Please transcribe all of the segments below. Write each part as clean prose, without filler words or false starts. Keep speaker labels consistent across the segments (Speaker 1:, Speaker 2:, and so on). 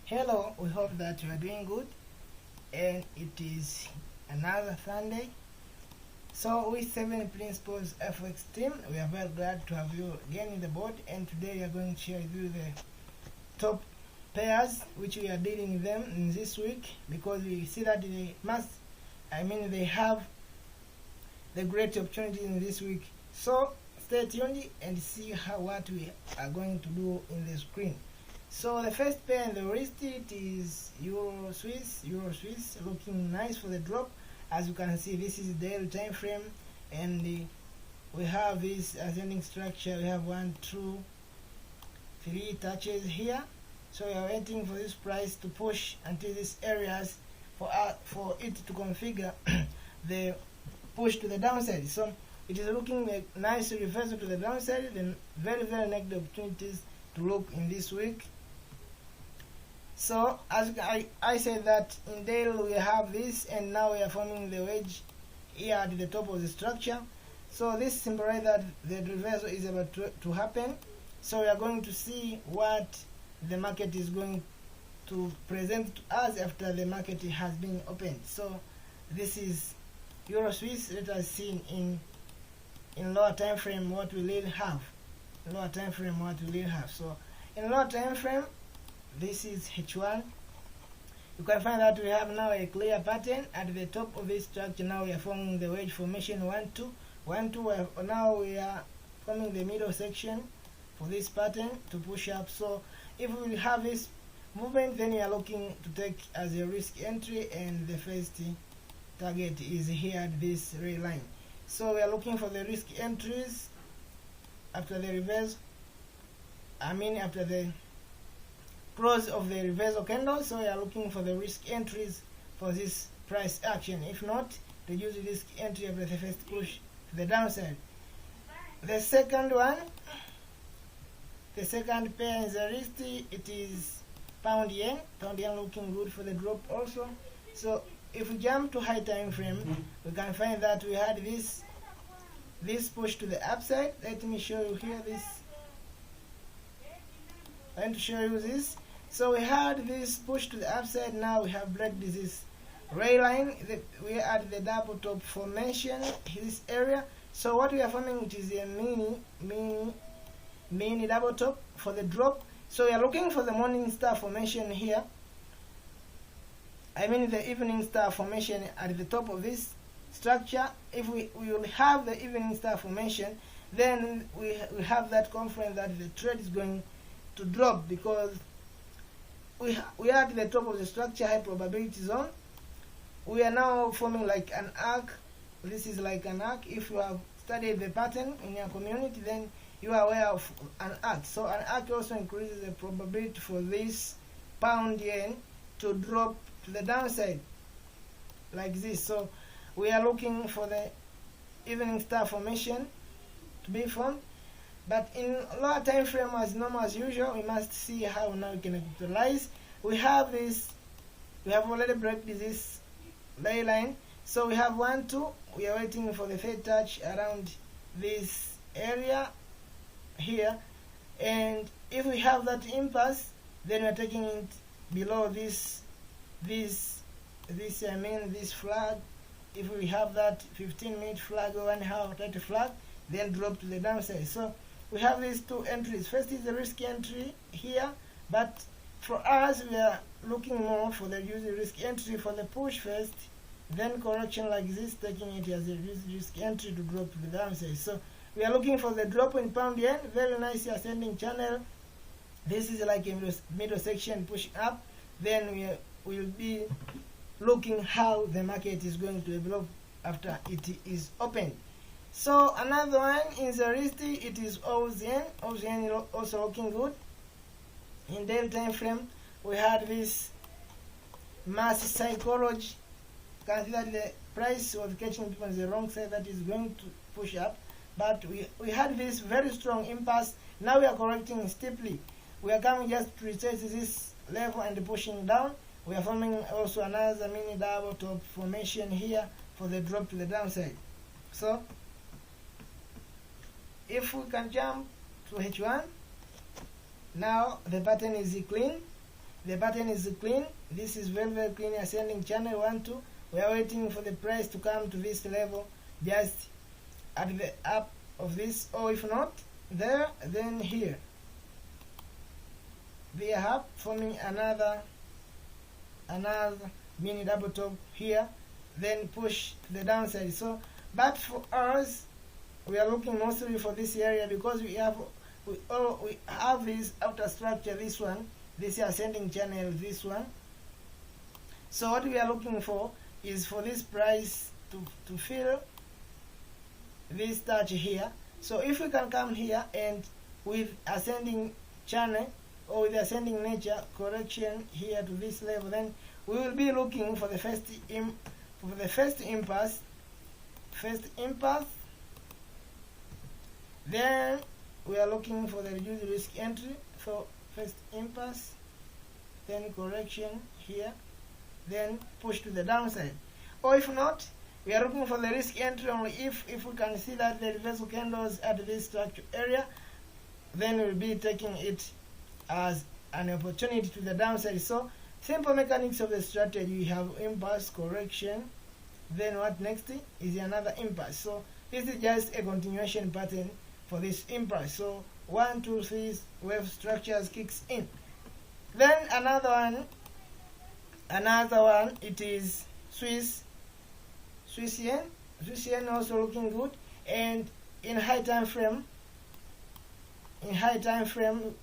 Speaker 1: Hello, we hope that you are doing good, and it is another Sunday. So with 7 Principles FX team, we are very glad to have you again in the board, and today we are going to share with you the top pairs which we are dealing with them in this week, because we see that they have the great opportunities in this week. So stay tuned and see what we are going to do in the screen. So the first pair in the list, it is Euro Swiss looking nice for the drop. As you can see, this is daily time frame, and we have this ascending structure. We have 1, 2, 3 touches here. So we are waiting for this price to push until these areas for it to configure the push to the downside. So it is looking like nice reversal to the downside, then very negative opportunities to look in this week. So as I said that in daily we have this, and now we are forming the wedge here at the top of the structure. So this symbolizes that the reversal is about to happen. So we are going to see what the market is going to present to us after the market has been opened. So this is Euro Swiss. Let us see in lower time frame what we will have. So in lower time frame, this is H1. You can find that we have now a clear pattern at the top of this structure. Now we are forming the wedge formation 1, 2, 1, 2. Now we are forming the middle section for this pattern to push up. So if we have this movement, then we are looking to take as a risk entry, and the first target is here at this red line. So we are looking for the risk entries after the reverse. After the close of the reversal candle. So we are looking for the risk entries for this price action. If not, reduce risk entry after the first push to the downside. The second pair in the list, it is pound yen. Pound yen looking good for the drop also. So if we jump to high time frame, we can find that we had this push to the upside. Let me show you here this. So we had this push to the upside. Now we have break this ray line. We are at the double top formation, this area. So what we are forming, it is a mini double top for the drop. So we are looking for the morning star formation here. The evening star formation at the top of this structure. If we will have the evening star formation, then we have that confidence that the trade is going to drop, because we are at the top of the structure, high probability zone. We are now forming like an arc. This is like an arc. If you have studied the pattern in your community, then you are aware of an arc. So an arc also increases the probability for this pound yen to drop to the downside like this. So we are looking for the evening star formation to be formed. But in lower time frame, as normal as usual, we must see how now we can utilize. We have already break this ley line. So we have 1, 2. We are waiting for the third touch around this area here. And if we have that impasse, then we are taking it below this flag. If we have that 15-minute flag or 1 hour 30 flag, then drop to the downside. So we have these two entries. First is the risk entry here, but for us we are looking more for the risk entry for the push first, then correction like this, taking it as a risk entry to drop to the downside. So we are looking for the drop in pound yen, very nice ascending channel. This is like a middle section pushing up. Then we will be looking how the market is going to develop after it is opened. So another one in the list, it is Aus yen. Aus yen also looking good. In daily time frame, we had this mass psychology. You can see that the price was catching people on the wrong side, that is going to push up. But we had this very strong impasse. Now we are correcting steeply. We are coming just to retest this level and pushing down. We are forming also another mini double top formation here for the drop to the downside. So if we can jump to H1, now the pattern is clean. the pattern is clean. This is very, very clean ascending channel 1, 2. We are waiting for the price to come to this level, just at the up of this, or if not there, then here. They have forming another mini double top here, then push to the downside. So, but for us, we are looking mostly for this area because we have this outer structure, this one, this ascending channel, this one. So what we are looking for is for this price to fill this touch here. So if we can come here and with ascending channel or with ascending nature correction here to this level, then we will be looking for the first impulse. Then we are looking for the reduced risk entry for first impulse, then correction here, then push to the downside. Or if not, we are looking for the risk entry only if we can see that the reversal candles at this structure area, then we'll be taking it as an opportunity to the downside. So simple mechanics of the strategy: we have impulse, correction, then what next is another impulse. So this is just a continuation pattern for this impulse. So 1, 2, 3 wave structures kicks in. Then another one, it is Swiss yen. Swiss yen also looking good, and in high time frame,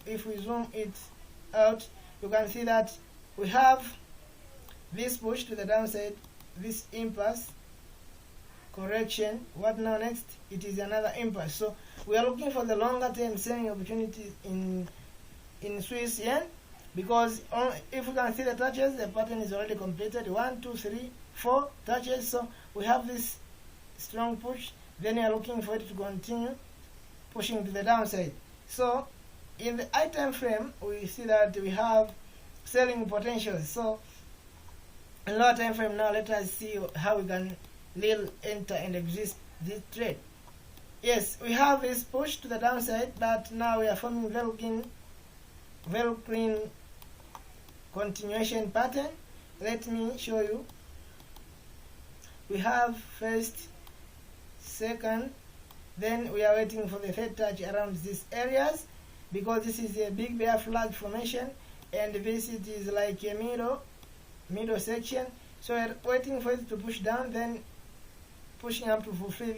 Speaker 1: if we zoom it out, you can see that we have this push to the downside, this impulse, correction. What now next? It is another impulse. So we are looking for the longer term selling opportunities in Swiss yen, because if we can see the touches, the pattern is already completed. 1, 2, 3, 4 touches. So we have this strong push. Then we are looking for it to continue pushing to the downside. So in the high time frame, we see that we have selling potential. So in lower time frame, now let us see how we can enter and exit this trade. Yes, we have this push to the downside, but now we are forming very clean continuation pattern. Let me show you. We have first, second, then we are waiting for the third touch around these areas, because this is a big bear flag formation, and this it is like a middle section. So we are waiting for it to push down, then pushing up to fulfill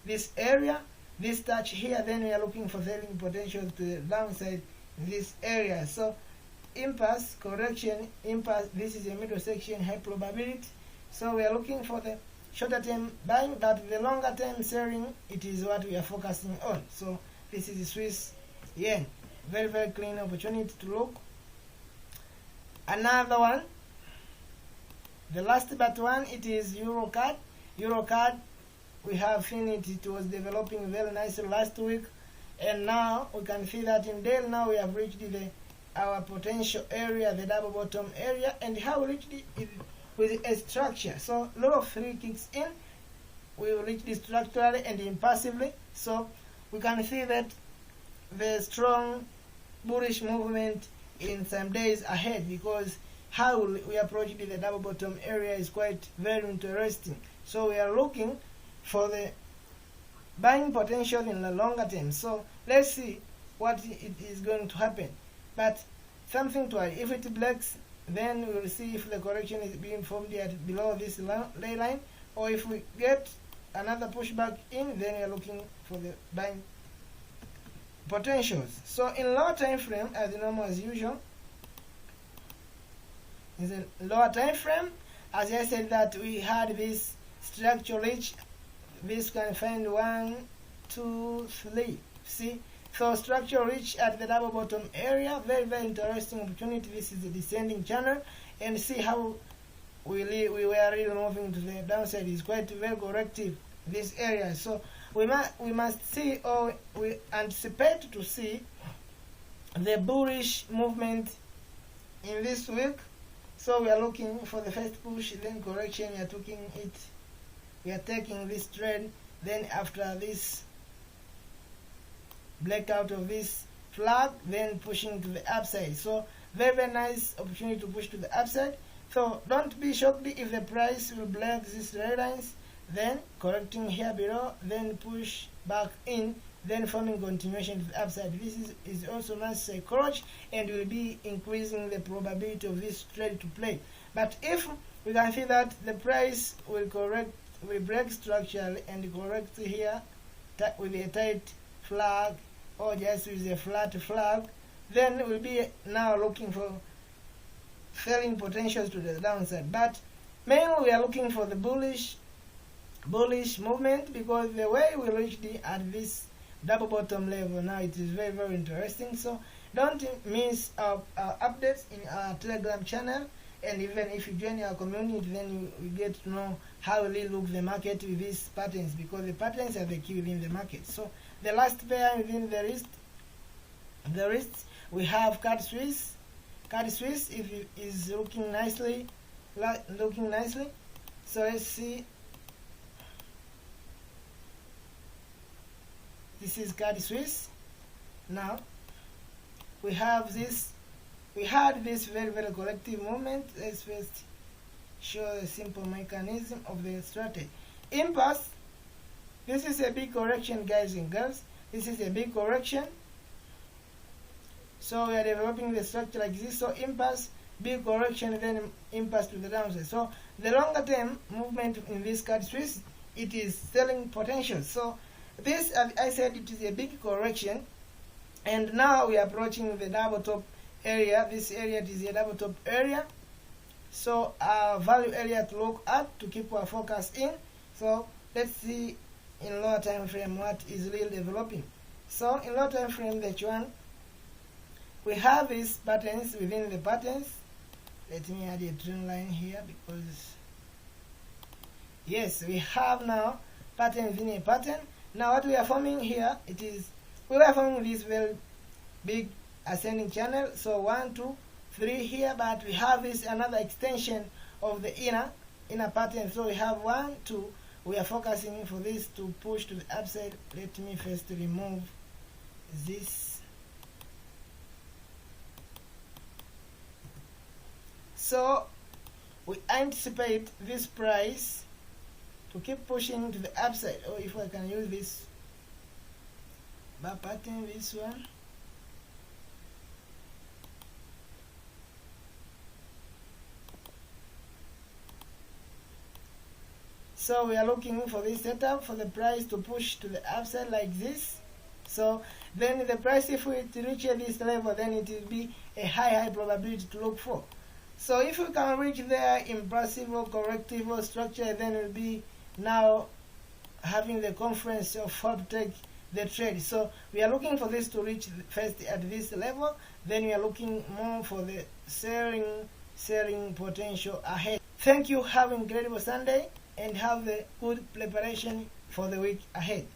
Speaker 1: this area, this touch here. Then we are looking for selling potential to the downside in this area. So impulse, correction, impulse, this is a middle section, high probability. So we are looking for the shorter term buying, but the longer term selling, it is what we are focusing on. So this is the Swiss yen. Very, very clean opportunity to look. Another one, the last but one, it is EuroCAD. EuroCAD, we have seen it was developing very nicely last week, and now we can see that in daily now we have reached our potential area, the double bottom area, and how we reached it with a structure. So a lot of 3 kicks in, we will reach this structurally and impulsively. So we can see that the strong bullish movement in some days ahead, because how we approach the double bottom area is quite very interesting. So we are looking for the buying potential in the longer term. So let's see what it is going to happen. But something to add, if it breaks, then we will see if the correction is being formed at below this ley line, or if we get another pushback in, then we are looking for the buying potentials. So in lower time frame, as normal as usual, in the lower time frame, as I said, that we had this structure reach, this can find 1, 2, 3. See, so structure reach at the double bottom area, very, very interesting opportunity. This is the descending channel, and see how we were really moving to the downside. Is quite very corrective this area. So we must see, or we anticipate to see the bullish movement in this week. So we are looking for the first push, then correction. We are taking this trend. Then after this blackout of this flag, then pushing to the upside. So very nice opportunity to push to the upside. So don't be shocked if the price will break these red lines, then correcting here below, then push back in, then forming continuation to the upside. This is also nice psychology and will be increasing the probability of this trade to play. But if we can see that the price will break structurally and correct here with a tight flag or just with a flat flag, then we'll be now looking for selling potentials to the downside. But mainly we are looking for the bullish movement, because the way we reached at this double bottom level now, it is very, very interesting. So don't miss our updates in our Telegram channel, and even if you join our community, then you get to know how we look the market with these patterns, because the patterns are the key within the market. So the last pair within the wrist, we have Credit Suisse. Credit Suisse is looking nicely. So let's see. This is Credit Suisse. Now we have this. We had this very, very collective movement. Let's first show the simple mechanism of the strategy. Impasse. This is a big correction, guys and girls. This is a big correction. So we are developing the structure like this. So impasse, big correction, then impasse to the downside. So the longer term movement in this Credit Suisse, it is selling potential. So this, as I said, it is a big correction, and now we are approaching the double top area. This area is a double top area. So our value area to look at to keep our focus in. So let's see in lower time frame what is really developing. So in lower time frame, the H1, we have these patterns within the patterns. Let me add a trend line here, because yes, we have now pattern within a pattern. Now what we are forming here, we are forming this very big ascending channel. So 1, 2, 3 here, but we have this another extension of the inner pattern. So we have 1, 2. We are focusing for this to push to the upside. Let me first remove this. So we anticipate this price to keep pushing to the upside, or if I can use this bar pattern, this one. So we are looking for this setup for the price to push to the upside like this. So then the price, if it reaches this level, then it will be a high probability to look for. So if we can reach there, impressive or corrective or structure, then we'll be now having the confidence of how to take the trade. So we are looking for this to reach first at this level, then we are looking more for the selling potential ahead. Thank you. Have an incredible Sunday and have the good preparation for the week ahead.